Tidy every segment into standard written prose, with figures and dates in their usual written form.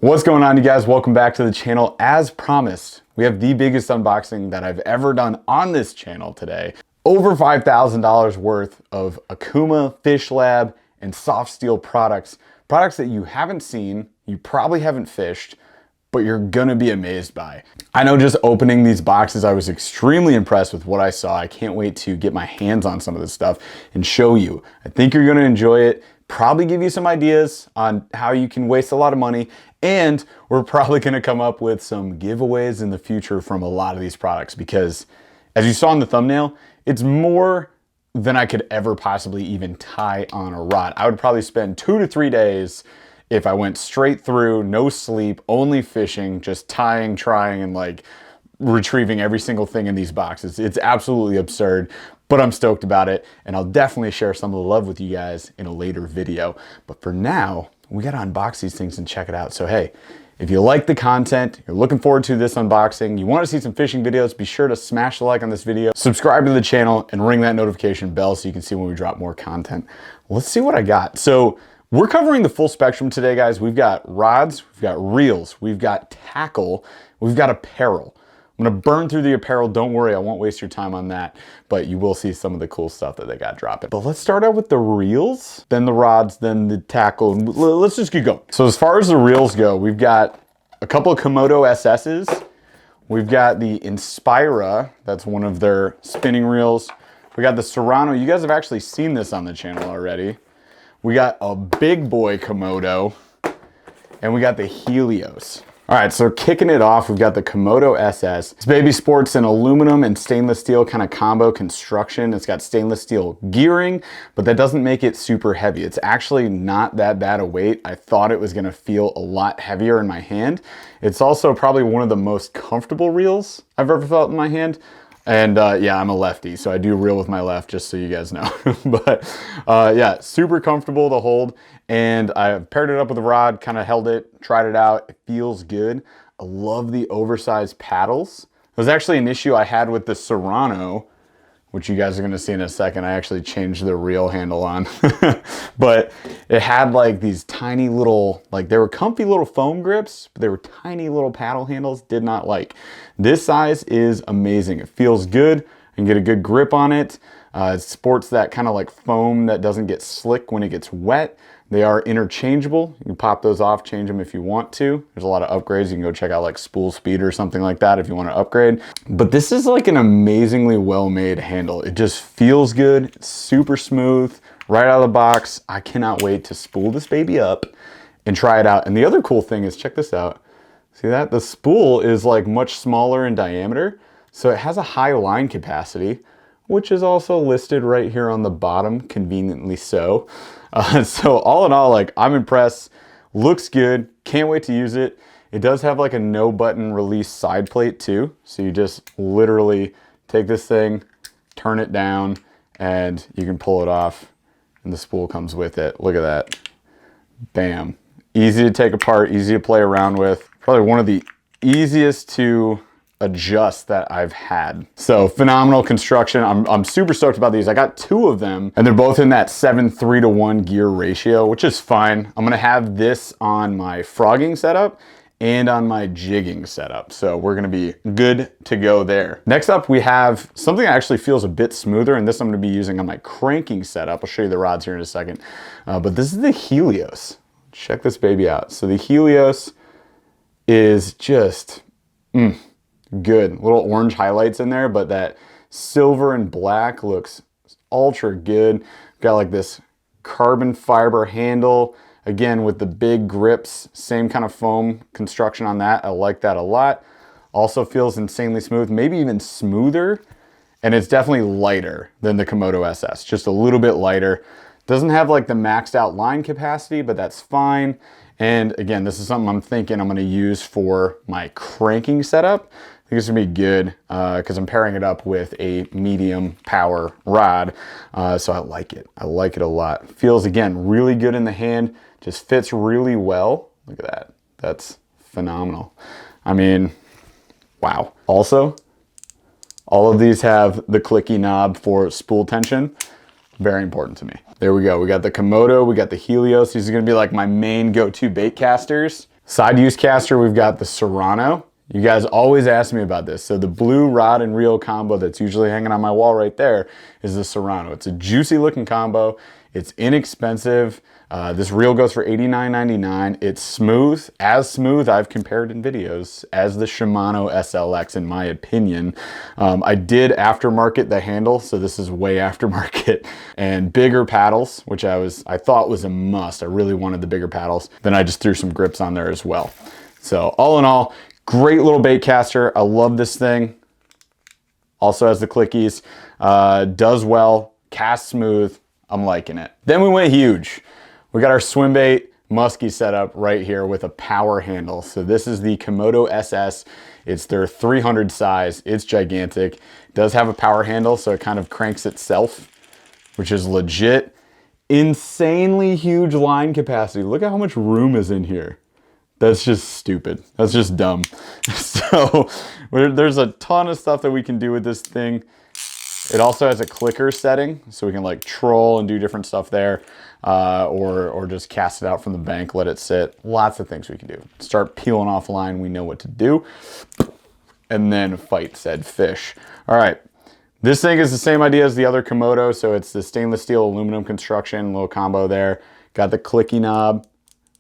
What's going on, you guys? Welcome back to the channel. As promised, we have the biggest unboxing that I've ever done on this channel today. Over $5,000 worth of Okuma, Fish Lab, and soft steel products. Products that you haven't seen, you probably haven't fished, but you're gonna be amazed by. I know just opening these boxes, I was extremely impressed with what I saw. I can't wait to get my hands on some of this stuff and show you. I think you're gonna enjoy it. Probably give you some ideas on how you can waste a lot of money, and we're probably gonna come up with some giveaways in the future from a lot of these products because, as you saw in the thumbnail, it's more than I could ever possibly even tie on a rod. I would probably spend 2 to 3 days if I went straight through, no sleep, only fishing, just tying, trying, and like retrieving every single thing in these boxes. It's absolutely absurd, but I'm stoked about it, and I'll definitely share some of the love with you guys in a later video. But for now, we gotta unbox these things and check it out. So hey, if you like the content, you're looking forward to this unboxing, you wanna see some fishing videos, be sure to smash the like on this video, subscribe to the channel, and ring that notification bell so you can see when we drop more content. Let's see what I got. So we're covering the full spectrum today, guys. We've got rods, we've got reels, we've got tackle, we've got apparel. I'm gonna burn through the apparel, don't worry, I won't waste your time on that, but you will see some of the cool stuff that they got dropping. But let's start out with the reels, then the rods, then the tackle, and let's just get going. So as far as the reels go, we've got a couple of Komodo SS's. We've got the Inspira, that's one of their spinning reels. We got the Serrano, you guys have actually seen this on the channel already. We got a big boy Komodo, and we got the Helios. All right, so kicking it off, we've got the Komodo SS. This baby sports an aluminum and stainless steel kind of combo construction. It's got stainless steel gearing, but that doesn't make it super heavy. It's actually not that bad a weight. I thought it was gonna feel a lot heavier in my hand. It's also probably one of the most comfortable reels I've ever felt in my hand. And yeah, I'm a lefty, so I do reel with my left, just so you guys know. But yeah, super comfortable to hold. And I paired it up with a rod, kind of held it, tried it out. It feels good. I love the oversized paddles. It was actually an issue I had with the Serrano, which you guys are gonna see in a second. I actually changed the reel handle on. But it had like these tiny little, like they were comfy little foam grips, but they were tiny little paddle handles, did not like. This size is amazing. It feels good. I can get a good grip on it. It sports that kind of like foam that doesn't get slick when it gets wet. They are interchangeable. You can pop those off, change them if you want to. There's a lot of upgrades. You can go check out like Spool Speed or something like that if you want to upgrade. But this is like an amazingly well-made handle. It just feels good. It's super smooth right out of the box. I cannot wait to spool this baby up and try it out. And the other cool thing is, check this out. See that? The spool is like much smaller in diameter. So it has a high line capacity, which is also listed right here on the bottom, conveniently so. So all in all, like I'm impressed, looks good, can't wait to use it. It does have like a no button release side plate too. So you just literally take this thing, turn it down, and you can pull it off and the spool comes with it. Look at that, bam. Easy to take apart, easy to play around with. Probably one of the easiest to adjust that I've had. So phenomenal construction. I'm super stoked about these. I got 2 of them and they're both in that 7:3 to 1 gear ratio, which is fine. I'm gonna have this on my frogging setup and on my jigging setup. So we're gonna be good to go there. Next up, we have something that actually feels a bit smoother, and this I'm gonna be using on my cranking setup. I'll show you the rods here in a second. But this is the Helios. Check this baby out. So the Helios is just, good. Little orange highlights in there, but that silver and black looks ultra good. Got like this carbon fiber handle, again with the big grips, same kind of foam construction on that. I like that a lot. Also feels insanely smooth, maybe even smoother, and it's definitely lighter than the Komodo SS, just a little bit lighter. Doesn't have like the maxed out line capacity, but that's fine. And again, this is something I'm thinking I'm gonna use for my cranking setup. I think it's gonna be good because I'm pairing it up with a medium power rod. So I like it. I like it a lot. Feels, again, really good in the hand. Just fits really well. Look at that. That's phenomenal. I mean, wow. Also, all of these have the clicky knob for spool tension. Very important to me. There we go. We got the Komodo, we got the Helios. These are gonna be like my main go-to bait casters. Side use caster, we've got the Serrano. You guys always ask me about this. So the blue rod and reel combo that's usually hanging on my wall right there is the Serrano. It's a juicy looking combo. It's inexpensive. This reel goes for $89.99. It's smooth, as smooth, I've compared in videos, as the Shimano SLX in my opinion. I did aftermarket the handle, so this is way aftermarket, and bigger paddles, which I thought was a must. I really wanted the bigger paddles. Then I just threw some grips on there as well. So all in all, great little bait caster. I love this thing. Also has the clickies, does well, casts smooth. I'm liking it. Then we went huge. We got our swim bait muskie setup right here with a power handle. So this is the Komodo SS. It's their 300 size. It's gigantic. It does have a power handle, so it kind of cranks itself, which is legit. Insanely huge line capacity. Look at how much room is in here. That's just stupid. That's just dumb. So there's a ton of stuff that we can do with this thing. It also has a clicker setting, so we can like troll and do different stuff there, or just cast it out from the bank, let it sit. Lots of things we can do. Start peeling off line, we know what to do, and then fight said fish. All right, this thing is the same idea as the other Komodo, so it's the stainless steel aluminum construction, little combo there. Got the clicky knob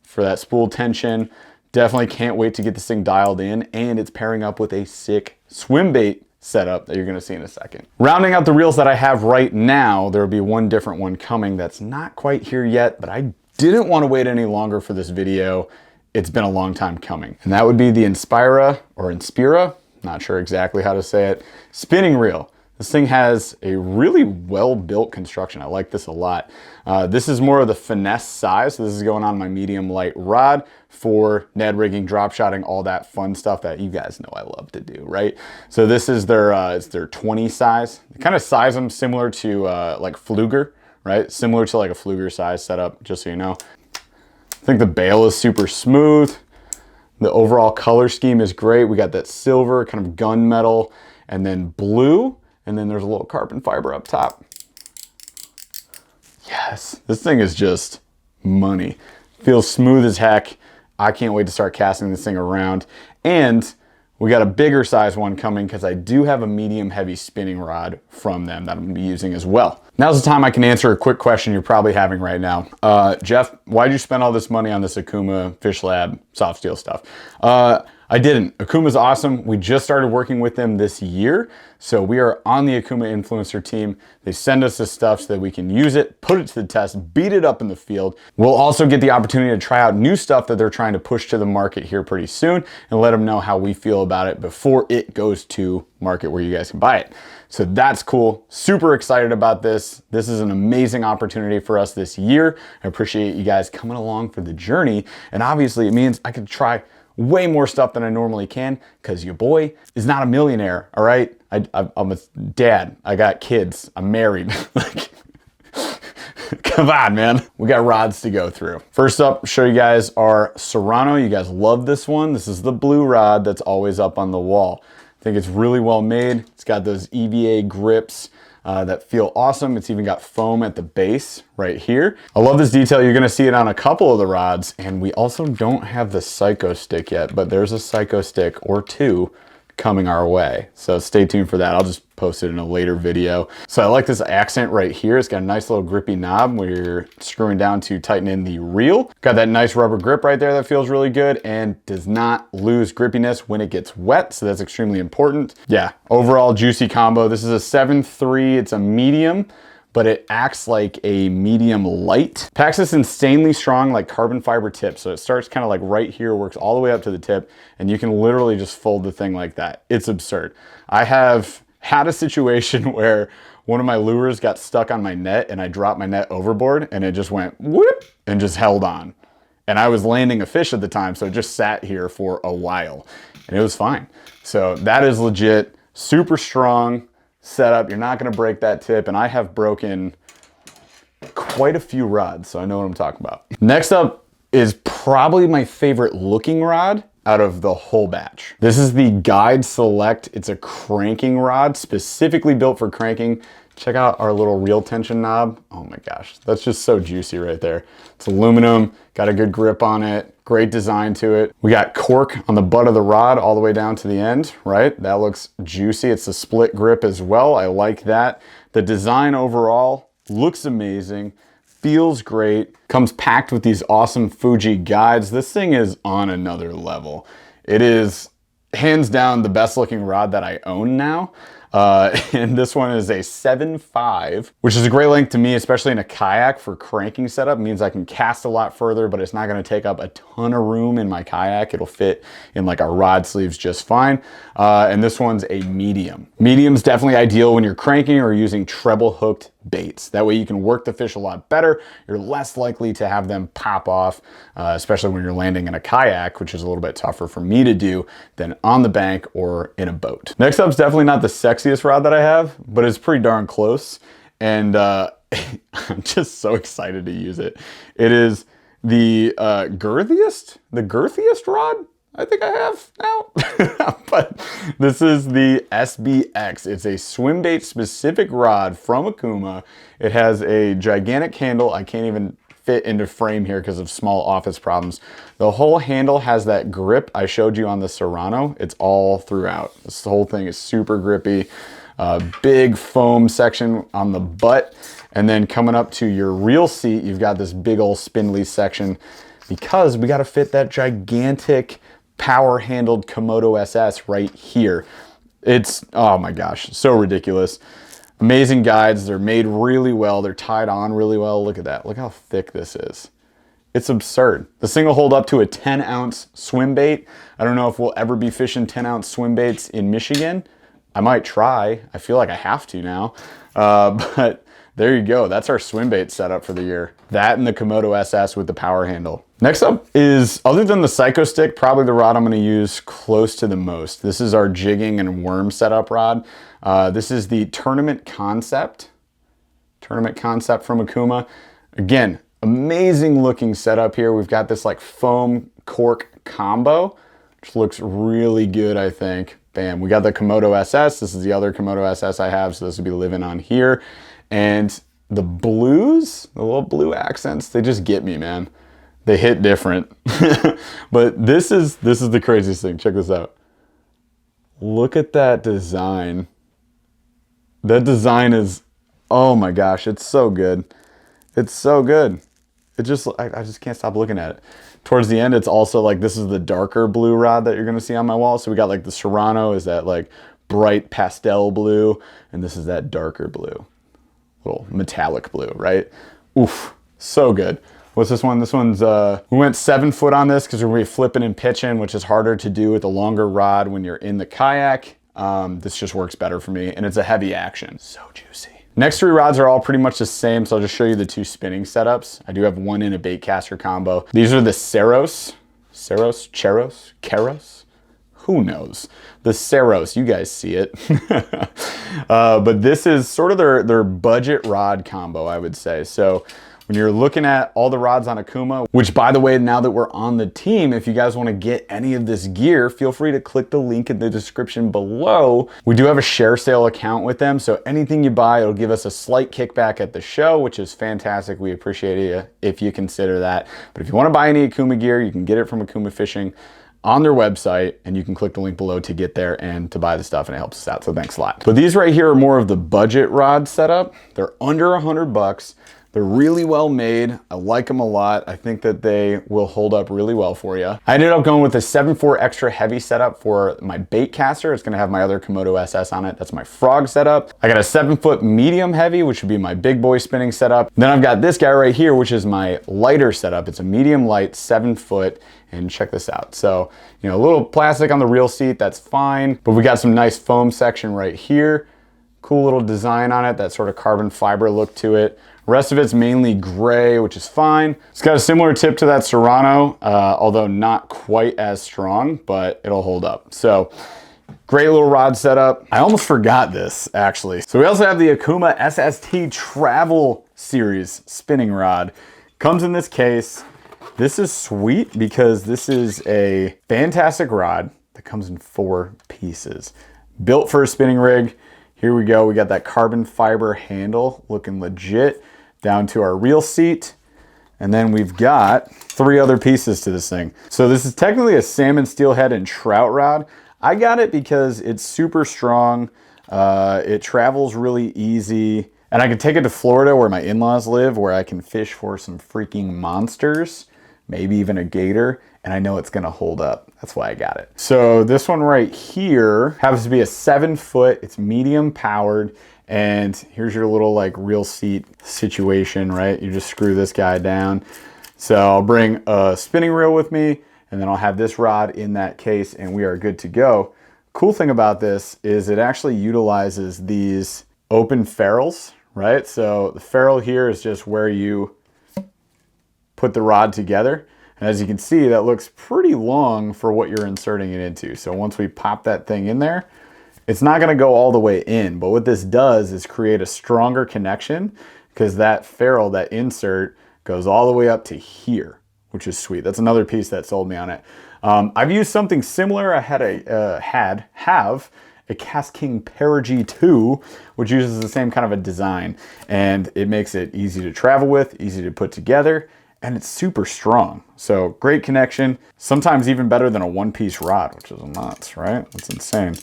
for that spool tension. Definitely can't wait to get this thing dialed in, and it's pairing up with a sick swim bait setup that you're gonna see in a second. Rounding out the reels that I have right now, there will be one different one coming that's not quite here yet, but I didn't want to wait any longer for this video. It's been a long time coming. And that would be the Inspira, or Inspira, not sure exactly how to say it, spinning reel. This thing has a really well-built construction. I like this a lot. This is more of the finesse size. So this is going on my medium light rod for Ned rigging, drop shotting, all that fun stuff that you guys know I love to do, right? So this is their, it's their 20 size. They kind of size them similar to like Fluger, right? Similar to like a Fluger size setup, just so you know. I think the bail is super smooth. The overall color scheme is great. We got that silver, kind of gunmetal, and then blue. And then there's a little carbon fiber up top. Yes, this thing is just money. Feels smooth as heck. I can't wait to start casting this thing around. And we got a bigger size one coming because I do have a medium heavy spinning rod from them that I'm gonna be using as well. Now's the time I can answer a quick question you're probably having right now. Jeff, why'd you spend all this money on this Okuma Fish Lab soft steel stuff? I didn't. Okuma's awesome. We just started working with them this year. So we are on the Okuma influencer team. They send us this stuff so that we can use it, put it to the test, beat it up in the field. We'll also get the opportunity to try out new stuff that they're trying to push to the market here pretty soon and let them know how we feel about it before it goes to market where you guys can buy it. So that's cool. Super excited about this. This is an amazing opportunity for us this year. I appreciate you guys coming along for the journey. And obviously it means I could try way more stuff than I normally can because your boy is not a millionaire, all right? I'm a dad. I got kids. I'm married. Like, come on, man. We got rods to go through. First up, show you guys our Serrano. You guys love this one. This is the blue rod that's always up on the wall. I think it's really well made. It's got those EVA grips that feel awesome. It's even got foam at the base right here. I love this detail. You're gonna see it on a couple of the rods, and we also don't have the Psycho stick yet, but there's a Psycho stick or two coming our way. So stay tuned for that. I'll just post it in a later video. So I like this accent right here. It's got a nice little grippy knob where you're screwing down to tighten in the reel. Got that nice rubber grip right there that feels really good and does not lose grippiness when it gets wet. So that's extremely important. Yeah, overall juicy combo. This is a 7.3, it's a medium, but it acts like a medium light. Packs this insanely strong like carbon fiber tip. So it starts kind of like right here, works all the way up to the tip, and you can literally just fold the thing like that. It's absurd. I have had a situation where one of my lures got stuck on my net and I dropped my net overboard and it just went whoop and just held on. And I was landing a fish at the time, so it just sat here for a while and it was fine. So that is legit, super strong setup. You're not gonna break that tip, and I have broken quite a few rods, so I know what I'm talking about. Next up is probably my favorite looking rod out of the whole batch. This is the Guide Select. It's a cranking rod, specifically built for cranking. Check out our little reel tension knob. Oh my gosh, that's just so juicy right there. It's aluminum, got a good grip on it, great design to it. We got cork on the butt of the rod all the way down to the end, right? That looks juicy. It's a split grip as well. I like that. The design overall looks amazing, feels great, comes packed with these awesome Fuji guides. This thing is on another level. It is hands down the best looking rod that I own now. And this one is a 7.5, which is a great length to me, especially in a kayak for cranking setup. It means I can cast a lot further, but it's not going to take up a ton of room in my kayak. It'll fit in like our rod sleeves just fine. And this one's a medium. Medium's definitely ideal when you're cranking or using treble hooked baits. That way you can work the fish a lot better. You're less likely to have them pop off, especially when you're landing in a kayak, which is a little bit tougher for me to do than on the bank or in a boat. Next up is definitely not the sexiest rod that I have, but it's pretty darn close. And I'm just so excited to use it. It is the girthiest rod I think I have now. But this is the SBX. It's a swim bait specific rod from Okuma. It has a gigantic handle. I can't even fit into frame here because of small office problems. The whole handle has that grip I showed you on the Serrano. It's all throughout. This whole thing is super grippy. Big foam section on the butt. And then coming up to your reel seat, you've got this big old spindly section because we got to fit that gigantic power handled Komodo SS right here. It's, oh my gosh, so ridiculous. Amazing guides. They're made really well. They're tied on really well. Look at that. Look how thick this is. It's absurd. This thing will hold up to a 10-ounce swim bait. I don't know if we'll ever be fishing 10-ounce swim baits in Michigan. I might try. I feel like I have to now. But there you go. That's our swim bait setup for the year. That and the Komodo SS with the power handle. Next up is, other than the Psycho Stick, probably the rod I'm going to use close to the most. This is our jigging and worm setup rod. This is the Tournament Concept from Okuma. Again, amazing looking setup here. We've got this like foam cork combo, which looks really good, I think. Bam, we got the Komodo SS. This is the other Komodo SS I have, so this will be living on here. And the blues, the little blue accents, they just get me, man. They hit different. But this is the craziest thing. Check this out. Look at that design. That design is, oh my gosh, it's so good. It's so good. It just, I just can't stop looking at it. Towards the end, it's also like, this is the darker blue rod that you're gonna see on my wall. So we got like the Serrano is that like bright pastel blue, and this is that darker blue. Little metallic blue, right? Oof, so good. What's this one? This one's, we went 7 foot on this because we're gonna be flipping and pitching, which is harder to do with a longer rod when you're in the kayak. This just works better for me, and it's a heavy action. So juicy. Next 3 rods are all pretty much the same, so I'll just show you the 2 spinning setups. I do have one in a baitcaster combo. These are the Ceros, Keros? Who knows? The Ceros, you guys see it. But this is sort of their budget rod combo, I would say. So when you're looking at all the rods on Okuma, which by the way, now that we're on the team, if you guys want to get any of this gear, feel free to click the link in the description below. We do have a share sale account with them, so anything you buy, it'll give us a slight kickback at the show, which is fantastic. We appreciate it if you consider that. But if you want to buy any Okuma gear, you can get it from Okuma Fishing on their website, and you can click the link below to get there and to buy the stuff, and it helps us out, so thanks a lot. But these right here are more of the budget rod setup. They're under $100. They're really well made. I like them a lot. I think that they will hold up really well for you. I ended up going with a 7.4 extra heavy setup for my baitcaster. It's gonna have my other Komodo SS on it. That's my frog setup. I got a 7-foot medium heavy, which would be my big boy spinning setup. Then I've got this guy right here, which is my lighter setup. It's a medium light 7-foot, and check this out. So, you know, a little plastic on the reel seat, that's fine. But we got some nice foam section right here. Cool little design on it, that sort of carbon fiber look to it. Rest of it's mainly gray, which is fine. It's got a similar tip to that Serrano, although not quite as strong, but it'll hold up. So great little rod setup. I almost forgot this actually. So we also have the Okuma SST Travel Series spinning rod. Comes in this case. This is sweet because this is a fantastic rod that comes in 4 pieces. Built for a spinning rig. Here we go. We got that carbon fiber handle looking legit down to our reel seat. And then we've got 3 other pieces to this thing. So this is technically a salmon steelhead and trout rod. I got it because it's super strong. It travels really easy. And I can take it to Florida where my in-laws live, where I can fish for some freaking monsters, maybe even a gator, and I know it's gonna hold up. That's why I got it. So this one right here happens to be a 7-foot, it's medium powered, and here's your little like reel seat situation, right? You just screw this guy down. So I'll bring a spinning reel with me, and then I'll have this rod in that case, and we are good to go. Cool thing about this is it actually utilizes these open ferrules, right? So the ferrule here is just where you put the rod together. And as you can see, that looks pretty long for what you're inserting it into. So once we pop that thing in there, it's not gonna go all the way in, but what this does is create a stronger connection because that ferrule, that insert, goes all the way up to here, which is sweet. That's another piece that sold me on it. I've used something similar. I had have a Cast King Perigee 2, which uses the same kind of a design, and it makes it easy to travel with, easy to put together, and it's super strong. So great connection, sometimes even better than a 1-piece rod, which is nuts, right? That's insane.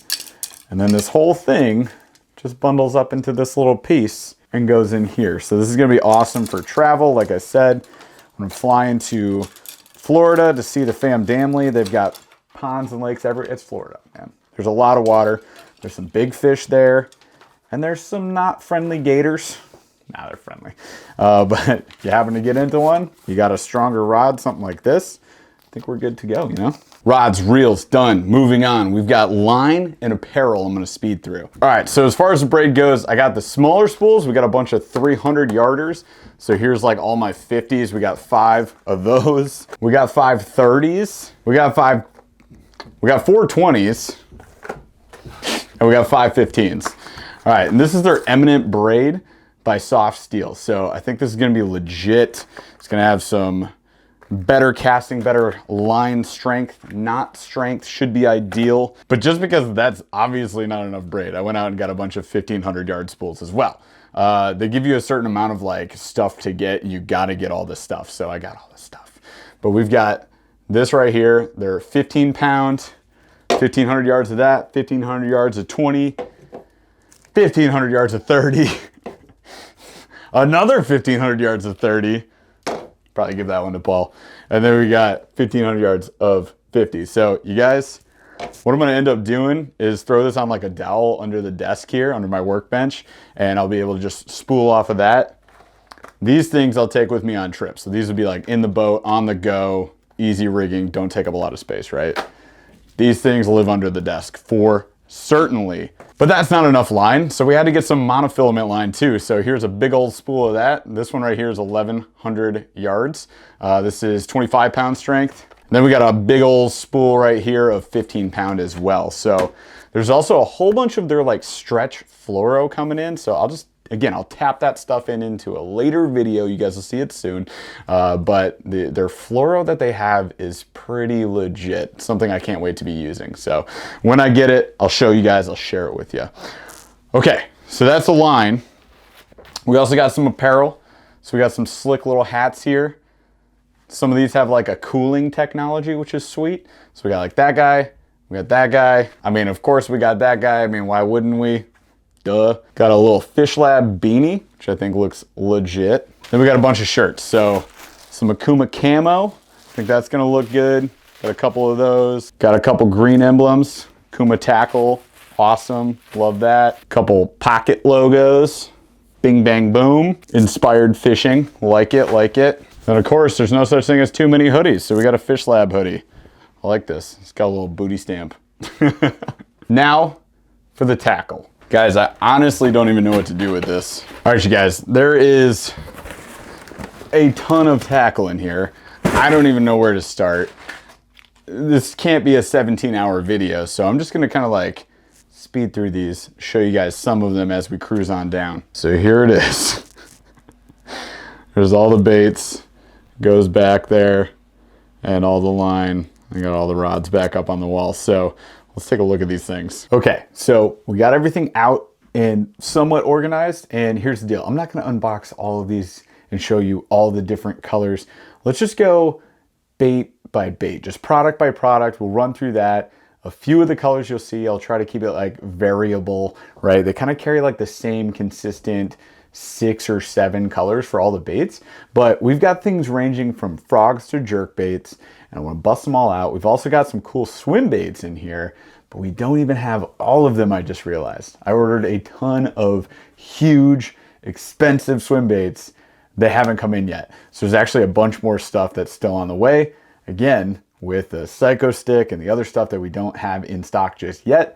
And then this whole thing just bundles up into this little piece and goes in here. So this is gonna be awesome for travel. Like I said, when I'm flying to Florida to see the fam family, they've got ponds and lakes everywhere. It's Florida, man. There's a lot of water. There's some big fish there, and there's some not friendly gators. Nah, they're friendly. But if you happen to get into one, you got a stronger rod, something like this, I think we're good to go, you know? Rods, reels, done. Moving on. We've got line and apparel I'm gonna speed through. All right, so as far as the braid goes, I got the smaller spools. We got a bunch of 300 yarders. So here's like all my 50s. We got 5 of those. We got 5 30s. We got 4 20s. And we got 5 15s. All right, and this is their Eminent Braid by Soft Steel. So I think this is gonna be legit. It's gonna have some better casting, better line strength, knot strength should be ideal. But just because that's obviously not enough braid, I went out and got a bunch of 1500 yard spools as well. They give you a certain amount of like stuff to get. You gotta get all this stuff. So I got all this stuff. But we've got this right here. They're 15 pound, 1500 yards of that, 1500 yards of 20, 1500 yards of 30, another 1500 yards of 30. Probably give that one to Paul. And then we got 1500 yards of 50. So you guys, what I'm gonna end up doing is throw this on like a dowel under the desk here, under my workbench, and I'll be able to just spool off of that. These things I'll take with me on trips. So these would be like in the boat, on the go, easy rigging, don't take up a lot of space, right? These things live under the desk for certainly. But that's not enough line, so we had to get some monofilament line too. So here's a big old spool of that. This one right here is 1100 yards. This is 25 pound strength. And then we got a big old spool right here of 15 pound as well. So there's also a whole bunch of their like stretch fluoro coming in. So I'll just, again, I'll tap that stuff into a later video. You guys will see it soon. But their fluoro that they have is pretty legit. Something I can't wait to be using. So when I get it, I'll show you guys, I'll share it with you. Okay, so that's the line. We also got some apparel. So we got some slick little hats here. Some of these have like a cooling technology, which is sweet. So we got like that guy, we got that guy. I mean, of course we got that guy. I mean, why wouldn't we? Duh. Got a little Fish Lab beanie, which I think looks legit. Then we got a bunch of shirts. So some Okuma camo. I think that's gonna look good. Got a couple of those. Got a couple green emblems. Okuma tackle, awesome, love that. Couple pocket logos. Bing bang boom. Inspired fishing, like it, like it. And of course, there's no such thing as too many hoodies. So we got a Fish Lab hoodie. I like this. It's got a little booty stamp. Now for the tackle. Guys, I honestly don't even know what to do with this. All right, you guys, there is a ton of tackle in here. I don't even know where to start. This can't be a 17-hour video, so I'm just gonna kind of like speed through these, show you guys some of them as we cruise on down. So here it is. There's all the baits, goes back there, and all the line. I got all the rods back up on the wall. So let's take a look at these things. Okay, so we got everything out and somewhat organized. And here's the deal. I'm not going to unbox all of these and show you all the different colors. Let's just go bait by bait, just product by product. We'll run through that. A few of the colors you'll see, I'll try to keep it like variable, right? They kind of carry like the same consistent 6 or 7 colors for all the baits, but we've got things ranging from frogs to jerk baits, and I want to bust them all out. We've also got some cool swim baits in here, but we don't even have all of them. I just realized I ordered a ton of huge, expensive swim baits. They haven't come in yet. So there's actually a bunch more stuff that's still on the way. Again, with the Psycho Stick and the other stuff that we don't have in stock just yet.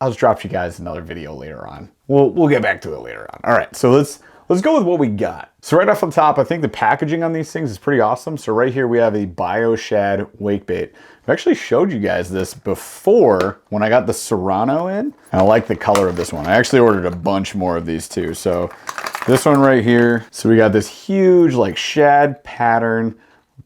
I'll just drop you guys another video later on. We'll get back to it later on. All right, so let's go with what we got. So right off the top, I think the packaging on these things is pretty awesome. So right here we have a Bio Shad wake bait. I've actually showed you guys this before when I got the Serrano in. And I like the color of this one. I actually ordered a bunch more of these too. So this one right here. So we got this huge like shad pattern.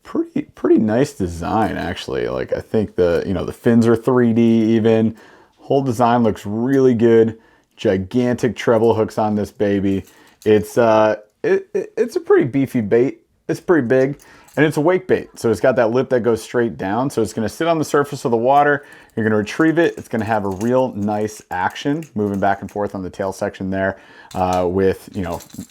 Pretty nice design actually. Like I think the fins are 3D even. Whole design looks really good. Gigantic treble hooks on this baby. It's a pretty beefy bait. It's pretty big, and it's a wake bait. So it's got that lip that goes straight down. So it's gonna sit on the surface of the water. You're gonna retrieve it. It's gonna have a real nice action, moving back and forth on the tail section there, with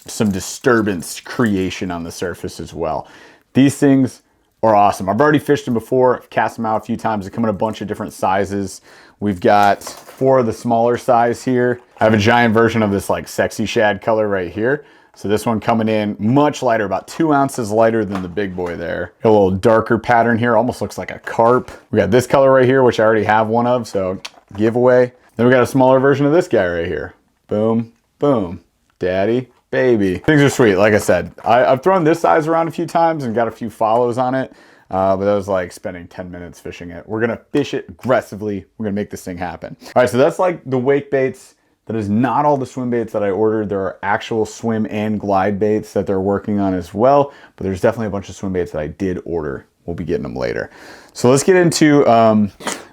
some disturbance creation on the surface as well. These things are awesome. I've already fished them before. I've cast them out a few times. They come in a bunch of different sizes. We've got 4 of the smaller size here. I have a giant version of this like sexy shad color right here. So this one coming in much lighter, about 2 ounces lighter than the big boy there. A little darker pattern here, almost looks like a carp. We got this color right here, which I already have one of, so giveaway. Then we got a smaller version of this guy right here. Boom, boom, daddy, baby. Things are sweet. Like I said, I've thrown this size around a few times and got a few follows on it. But that was like spending 10 minutes fishing it. We're gonna fish it aggressively. We're gonna make this thing happen. All right, so that's like the wake baits. That is not all the swim baits that I ordered. There are actual swim and glide baits that they're working on as well, but there's definitely a bunch of swim baits that I did order. We'll be getting them later. So let's get into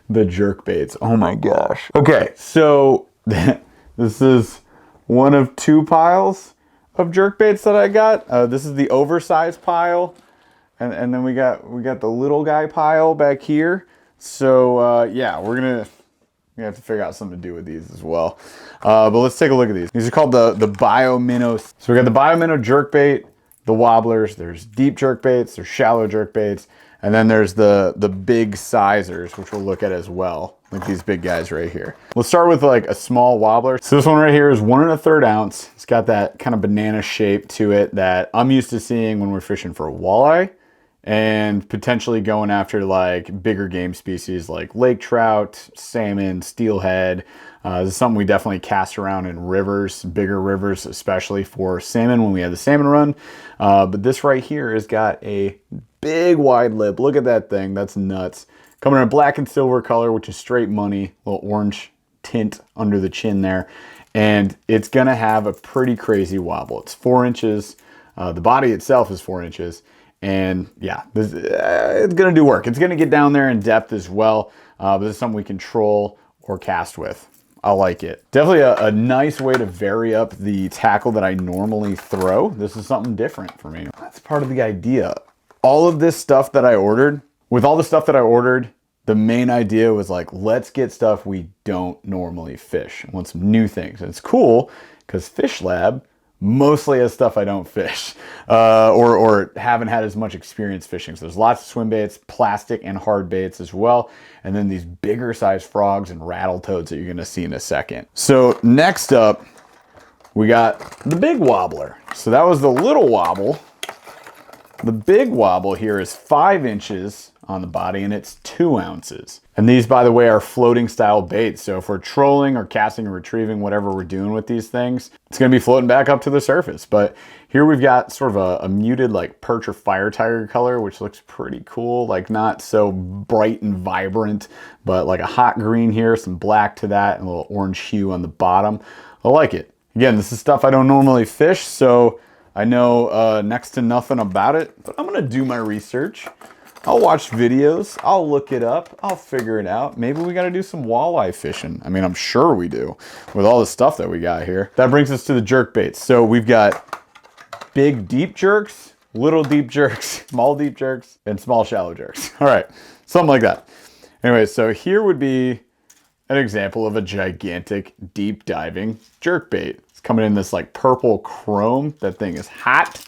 the jerk baits. Oh my gosh. Okay, so this is one of 2 piles of jerk baits that I got. This is the oversized pile. And then we got the little guy pile back here. So yeah, we're gonna have to figure out something to do with these as well. But let's take a look at these. These are called the Bio Minnows. So we got the Bio Minnow jerkbait, the wobblers. There's deep jerkbaits, there's shallow jerkbaits, and then there's the big sizers, which we'll look at as well, like these big guys right here. We'll start with like a small wobbler. So this one right here is 1 1/3 ounce. It's got that kind of banana shape to it that I'm used to seeing when we're fishing for walleye, and potentially going after like bigger game species like lake trout, salmon, steelhead. This is something we definitely cast around in rivers, bigger rivers, especially for salmon when we have the salmon run. But this right here has got a big wide lip. Look at that thing, that's nuts. Coming in a black and silver color, which is straight money, little orange tint under the chin there. And it's gonna have a pretty crazy wobble. It's 4 inches. The body itself is 4 inches. And yeah, it's gonna do work. It's gonna get down there in depth as well. But this is something we can troll or cast with. I like it. Definitely a nice way to vary up the tackle that I normally throw. This is something different for me. That's part of the idea. All of this stuff that I ordered, with all the stuff that I ordered, the main idea was like, let's get stuff we don't normally fish. I want some new things. And it's cool because Fish Lab mostly has stuff I don't fish or haven't had as much experience fishing. So there's lots of swim baits, plastic and hard baits as well. And then these bigger size frogs and rattle toads that you're gonna see in a second. So next up, we got the big wobbler. So that was the little wobble. The big wobble here is 5 inches on the body and it's 2 ounces. And these, by the way, are floating style baits. So if we're trolling or casting or retrieving, whatever we're doing with these things, it's gonna be floating back up to the surface. But here we've got sort of a muted like perch or fire tiger color, which looks pretty cool. Like not so bright and vibrant, but like a hot green here, some black to that, and a little orange hue on the bottom. I like it. Again, this is stuff I don't normally fish, so I know next to nothing about it, but I'm gonna do my research. I'll watch videos, I'll look it up, I'll figure it out. Maybe we gotta do some walleye fishing. I mean, I'm sure we do with all the stuff that we got here. That brings us to the jerk baits. So we've got big deep jerks, little deep jerks, small deep jerks, and small shallow jerks. All right, something like that. Anyway, so here would be an example of a gigantic deep diving jerk bait. It's coming in this like purple chrome. That thing is hot.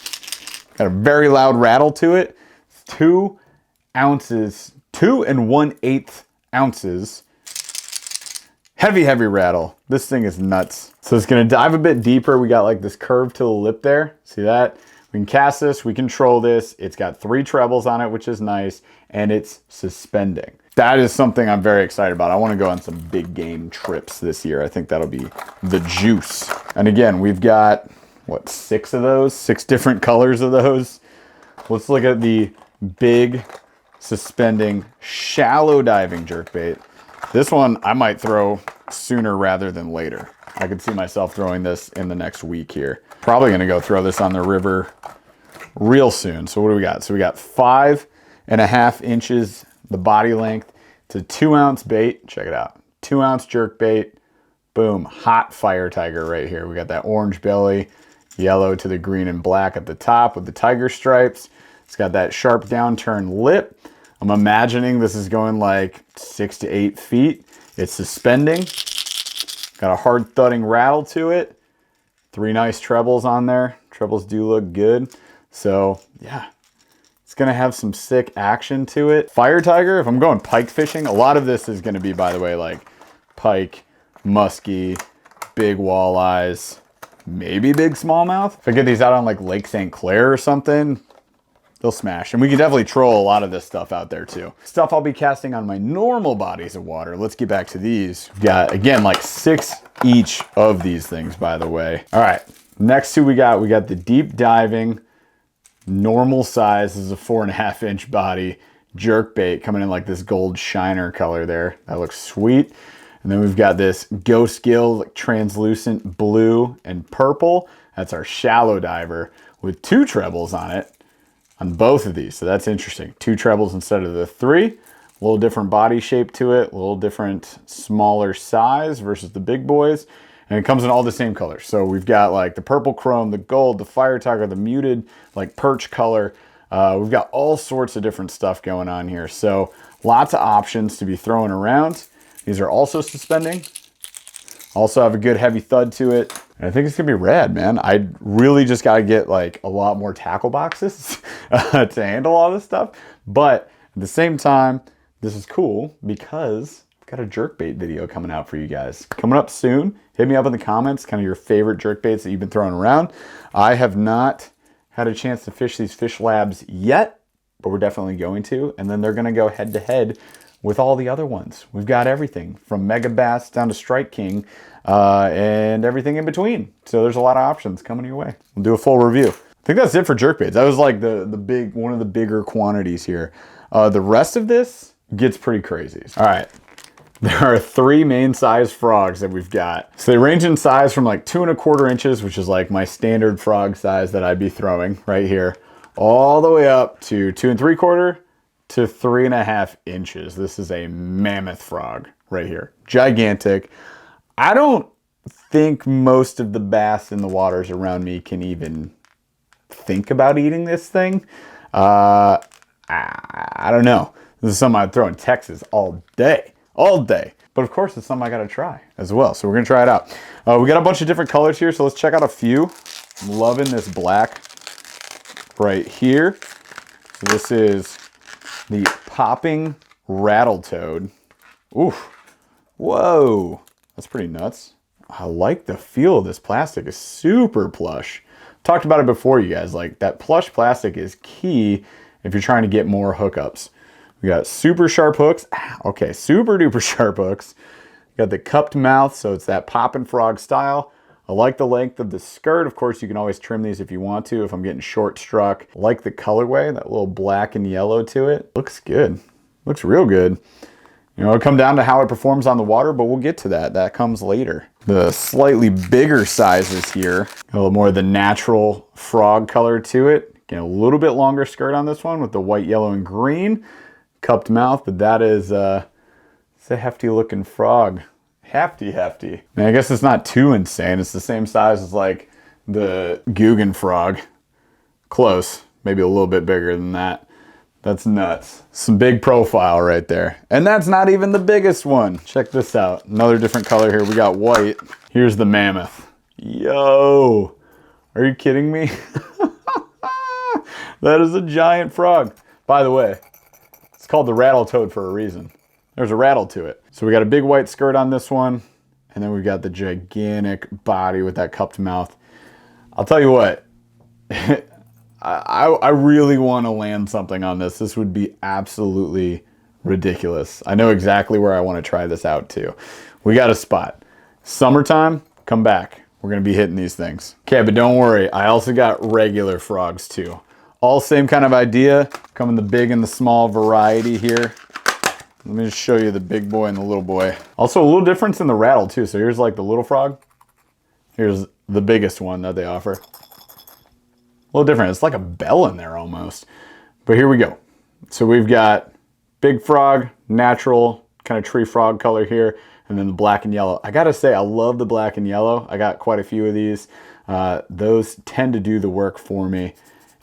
Got a very loud rattle to it. 2 ounces, 2 1/8 ounces. Heavy rattle. This thing is nuts. So it's gonna dive a bit deeper. We got like this curve to the lip there. See that? We can cast this, we control this. It's got 3 trebles on it, which is nice, and it's suspending. That is something I'm very excited about. I wanna go on some big game trips this year. I think that'll be the juice. And again, we've got, what, 6 of those? 6 different colors of those. Let's look at the big suspending shallow diving jerkbait. This one I might throw sooner rather than later. I could see myself throwing this in the next week here. Probably gonna go throw this on the river real soon. So what do we got? So we got 5.5 inches, the body length. It's a 2 ounce bait. Check it out. 2 ounce jerkbait. Boom, hot fire tiger right here. We got that orange belly, yellow to the green and black at the top with the tiger stripes. It's got that sharp downturn lip. I'm imagining this is going like 6 to 8 feet. It's suspending. Got a hard thudding rattle to it. 3 nice trebles on there. Trebles do look good. So yeah, it's gonna have some sick action to it. Fire tiger, if I'm going pike fishing, a lot of this is gonna be, by the way, like pike, muskie, big walleyes, maybe big smallmouth. If I get these out on like Lake St. Clair or something, they'll smash. And we can definitely troll a lot of this stuff out there too. Stuff I'll be casting on my normal bodies of water. Let's get back to these. We've got, again, like 6 each of these things, by the way. All right, next 2 we got the deep diving, normal size. This is a 4.5 inch body jerk bait coming in like this gold shiner color there. That looks sweet. And then we've got this ghost gill, like translucent blue and purple. That's our shallow diver with 2 trebles on it on both of these. So that's interesting. 2 trebles instead of the 3. A little different body shape to it, a little different smaller size versus the big boys. And it comes in all the same colors. So we've got like the purple chrome, the gold, the fire tiger, the muted like perch color. We've got all sorts of different stuff going on here. So lots of options to be throwing around. These are also suspending. Also have a good heavy thud to it. And I think it's gonna be rad, man. I really just gotta get like a lot more tackle boxes to handle all this stuff. But at the same time, this is cool because I've got a jerkbait video coming out for you guys. Coming up soon. Hit me up in the comments, kind of your favorite jerkbaits that you've been throwing around. I have not had a chance to fish these fish labs yet, but we're definitely going to. And then they're gonna go head to head with all the other ones. We've got everything from Mega Bass down to Strike King and everything in between. So there's a lot of options coming your way. We'll do a full review. I think that's it for jerkbaits. That was like one of the bigger quantities here. The rest of this gets pretty crazy. All right, there are 3 main size frogs that we've got. So they range in size from like 2 1/4 inches, which is like my standard frog size that I'd be throwing right here, all the way up to 2 3/4 to 3.5 inches. This is a mammoth frog right here. Gigantic. I don't think most of the bass in the waters around me can even think about eating this thing. I don't know. This is something I'd throw in Texas all day. But of course, it's something I gotta try as well. So we're gonna try it out. We got a bunch of different colors here, so let's check out a few. I'm loving this black right here. So this is the popping rattle toad. Oof. Whoa. That's pretty nuts. I like the feel of this plastic. It's super plush. Talked about it before, you guys. Like, that plush plastic is key if you're trying to get more hookups. We got super sharp hooks. Okay, super duper sharp hooks. Got the cupped mouth, so it's that poppin' frog style. I like the length of the skirt. Of course, you can always trim these if you want to, if I'm getting short struck. I like the colorway, that little black and yellow to it. Looks good. Looks real good. You know, it'll come down to how it performs on the water, but we'll get to that. That comes later. The slightly bigger sizes here, a little more of the natural frog color to it. Getting a little bit longer skirt on this one with the white, yellow, and green. Cupped mouth, but that is it's a hefty looking frog. Hefty. Man, I guess it's not too insane. It's the same size as like the Guggen frog. Close, maybe a little bit bigger than that. That's nuts. Some big profile right there. And that's not even the biggest one. Check this out. Another different color here. We got white. Here's the mammoth. Yo, are you kidding me? That is a giant frog. By the way, it's called the rattle toad for a reason. There's a rattle to it. So we got a big white skirt on this one, and then we've got the gigantic body with that cupped mouth. I'll tell you what, I really want to land something on this. This would be absolutely ridiculous. I know exactly where I want to try this out too. We got a spot. Summertime, come back. We're going to be hitting these things. Okay, but don't worry. I also got regular frogs too. All same kind of idea. Come in the big and the small variety here. Let me just show you the big boy and the little boy. Also a little difference in the rattle too. So here's like the little frog. Here's the biggest one that they offer. A little different. It's like a bell in there almost. But here we go. So we've got big frog, natural kind of tree frog color here, and then the black and yellow. I gotta say, I love the black and yellow. I got quite a few of these. Those tend to do the work for me.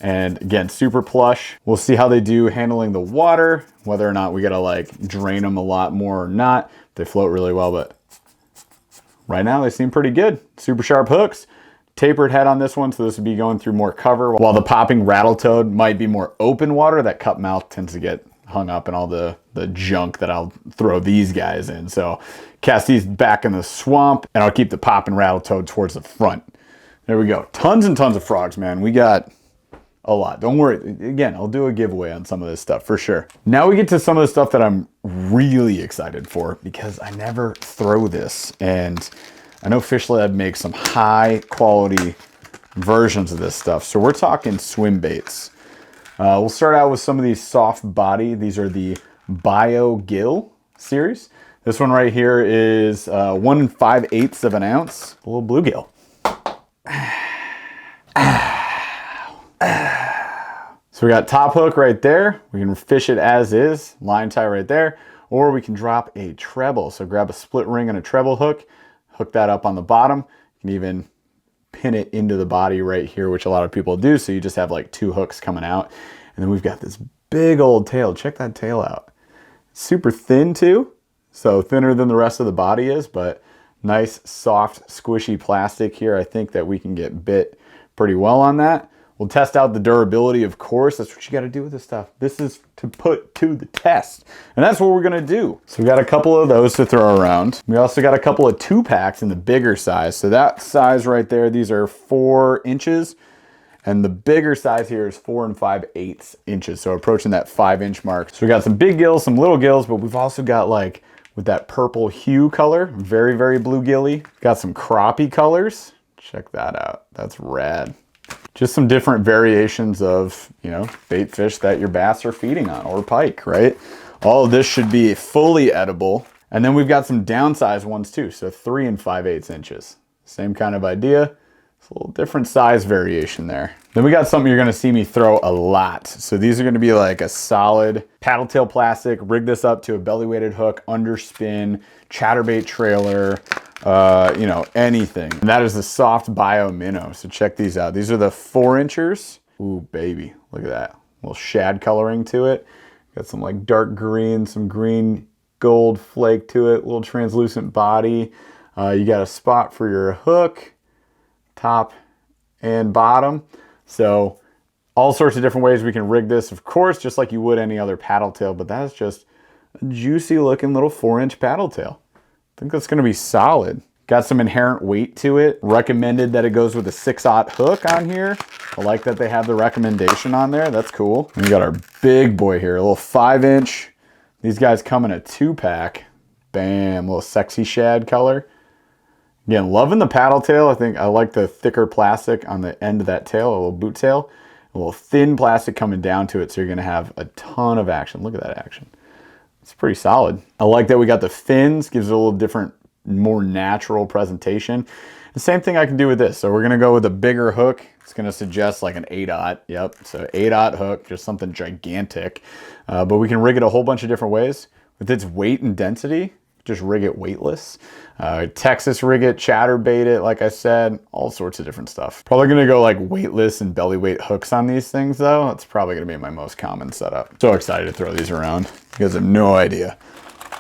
And again, super plush. We'll see how they do handling the water, whether or not we gotta like drain them a lot more or not. They float really well, but right now they seem pretty good. Super sharp hooks. Tapered head on this one, so this would be going through more cover, while the popping rattle toad might be more open water. That cup mouth tends to get hung up in all the junk that I'll throw these guys in. So cast these back in the swamp, and I'll keep the pop and rattle toad towards the front. There we go. Tons and tons of frogs, man. We got a lot. Don't worry. Again, I'll do a giveaway on some of this stuff for sure. Now we get to some of the stuff that I'm really excited for, because I never throw this, and I know Fish Lab makes some high quality versions of this stuff. So we're talking swim baits. We'll start out with some of these soft body. These are the Bio Gill series. This one right here is 1 5/8 of an ounce, a little bluegill. So we got top hook right there. We can fish it as is, line tie right there, or we can drop a treble. So grab a split ring and a treble hook, hook that up on the bottom. You can even pin it into the body right here, which a lot of people do. So you just have like 2 hooks coming out. And then we've got this big old tail. Check that tail out. Super thin too. So thinner than the rest of the body is, but nice, soft, squishy plastic here. I think that we can get bit pretty well on that. We'll test out the durability, of course. That's what you got to do with this stuff. This is to put to the test. And that's what we're going to do. So we got a couple of those to throw around. We also got a couple of 2-packs in the bigger size. So that size right there, these are 4 inches. And the bigger size here is 4 5/8 inches. So approaching that 5-inch mark. So we got some big gills, some little gills, but we've also got like with that purple hue color, very, very bluegilly. Got some crappie colors. Check that out. That's rad. Just some different variations of, you know, bait fish that your bass are feeding on, or pike, right? All of this should be fully edible. And then we've got some downsized ones too. So 3 5/8 inches. Same kind of idea. It's a little different size variation there. Then we got something you're gonna see me throw a lot. So these are gonna be like a solid paddle tail plastic, rig this up to a belly weighted hook, underspin, chatterbait trailer, you know, anything. And that is the soft bio minnow. So check these out. These are the 4 inchers. Ooh, baby, look at that. A little shad coloring to it. Got some like dark green, some green gold flake to it, a little translucent body. You got a spot for your hook, top and bottom. So all sorts of different ways we can rig this, of course, just like you would any other paddle tail, but that's just a juicy looking little 4-inch paddle tail. I think that's gonna be solid. Got some inherent weight to it. Recommended that it goes with a 6/0 hook on here. I like that they have the recommendation on there. That's cool. And we got our big boy here, a little 5-inch. These guys come in a 2-pack. Bam, little sexy shad color. Again, loving the paddle tail. I think I like the thicker plastic on the end of that tail, a little boot tail. A little thin plastic coming down to it, so you're gonna have a ton of action. Look at that action. It's pretty solid. I like that we got the fins, gives it a little different more natural presentation. The same thing I can do with this. So we're gonna go with a bigger hook. It's gonna suggest like an 8/0. Yep, so 8/0 hook, just something gigantic. But we can rig it a whole bunch of different ways. With its weight and density, just rig it weightless. Texas rig it, chatterbait it, like I said, all sorts of different stuff. Probably gonna go like weightless and belly weight hooks on these things though. That's probably gonna be my most common setup. So excited to throw these around. You guys have no idea.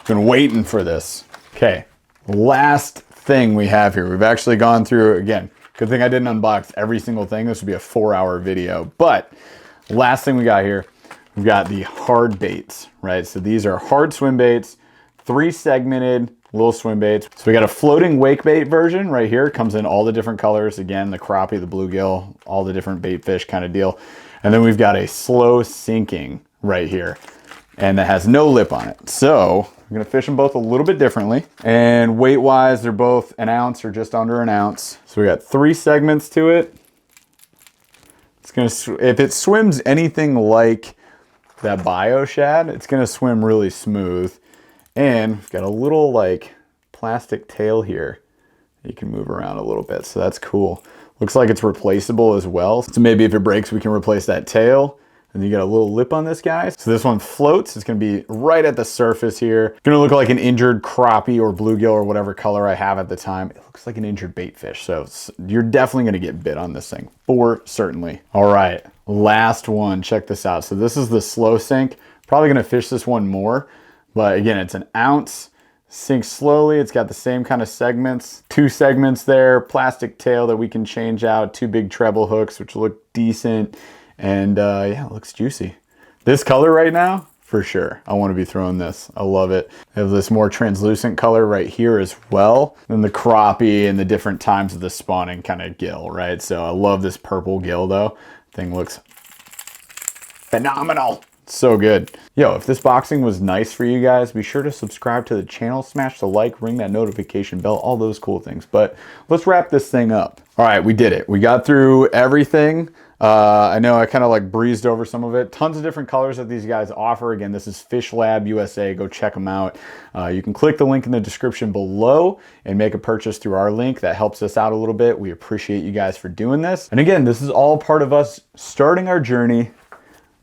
Been waiting for this. Okay, last thing we have here. We've actually gone through, again, good thing I didn't unbox every single thing. This would be a 4-hour video. But last thing we got here, we've got the hard baits, right? So these are hard swim baits, 3-segmented little swim baits. So we got a floating wake bait version right here. It comes in all the different colors. Again, the crappie, the bluegill, all the different bait fish kind of deal. And then we've got a slow sinking right here, and that has no lip on it. So I'm gonna fish them both a little bit differently. And weight wise, they're both 1 ounce or just under 1 ounce. So we got 3 segments to it. It's gonna, if it swims anything like that bio shad, it's gonna swim really smooth. And we've got a little like plastic tail here you can move around a little bit, so that's cool. Looks like it's replaceable as well, so maybe if it breaks we can replace that tail. And you got a little lip on this guy. So this one floats. It's gonna be right at the surface here. It's gonna look like an injured crappie or bluegill or whatever color I have at the time. It looks like an injured bait fish. So you're definitely gonna get bit on this thing, for certainly. All right, last one, check this out. So this is the slow sink. Probably gonna fish this one more, but again, it's 1 ounce. Sinks slowly. It's got the same kind of segments. 2 segments there, plastic tail that we can change out, 2 big treble hooks, which look decent. And yeah, it looks juicy. This color right now, for sure, I want to be throwing this. I love it. I have this more translucent color right here as well. And the crappie and the different times of the spawning kind of gill, right? So I love this purple gill though. Thing looks phenomenal. So good. Yo, if this boxing was nice for you guys, be sure to subscribe to the channel, smash the like, ring that notification bell, all those cool things. But let's wrap this thing up. All right, we did it. We got through everything. I know I kind of like breezed over some of it. Tons of different colors that these guys offer. Again, this is Fish Lab USA. Go check them out. You can click the link in the description below and make a purchase through our link. That helps us out a little bit. We appreciate you guys for doing this. And again, this is all part of us starting our journey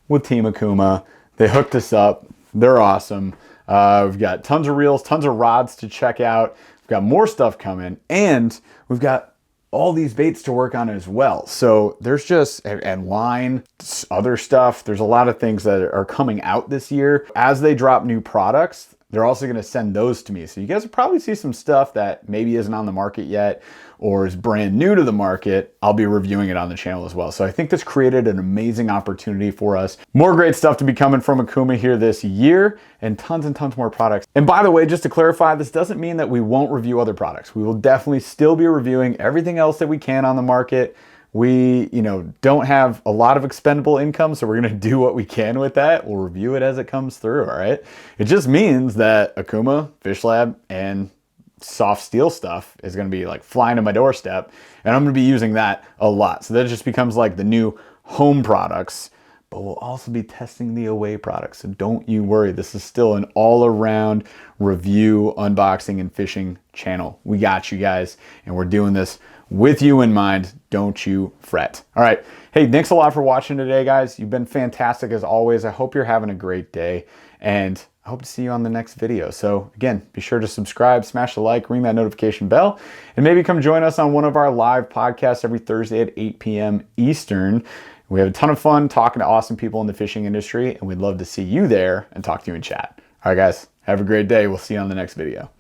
with Team Okuma. They hooked us up. They're awesome. We've got tons of reels, tons of rods to check out. We've got more stuff coming, and we've got all these baits to work on as well. So there's just, and line, other stuff. There's a lot of things that are coming out this year. As they drop new products, they're also gonna send those to me. So you guys will probably see some stuff that maybe isn't on the market yet or is brand new to the market. I'll be reviewing it on the channel as well. So I think this created an amazing opportunity for us. More great stuff to be coming from Okuma here this year, and tons more products. And by the way, just to clarify, this doesn't mean that we won't review other products. We will definitely still be reviewing everything else that we can on the market. We, don't have a lot of expendable income, so we're gonna do what we can with that. We'll review it as it comes through, all right? It just means that Okuma, Fish Lab, and soft steel stuff is gonna be like flying to my doorstep, and I'm gonna be using that a lot. So that just becomes like the new home products, but we'll also be testing the away products. So don't you worry, this is still an all-around review, unboxing, and fishing channel. We got you guys, and we're doing this with you in mind. Don't you fret. All right. Hey, thanks a lot for watching today, guys. You've been fantastic as always. I hope you're having a great day, and I hope to see you on the next video. So again, be sure to subscribe, smash the like, ring that notification bell, and maybe come join us on one of our live podcasts every Thursday at 8 p.m. Eastern. We have a ton of fun talking to awesome people in the fishing industry, and we'd love to see you there and talk to you in chat. All right, guys, have a great day. We'll see you on the next video.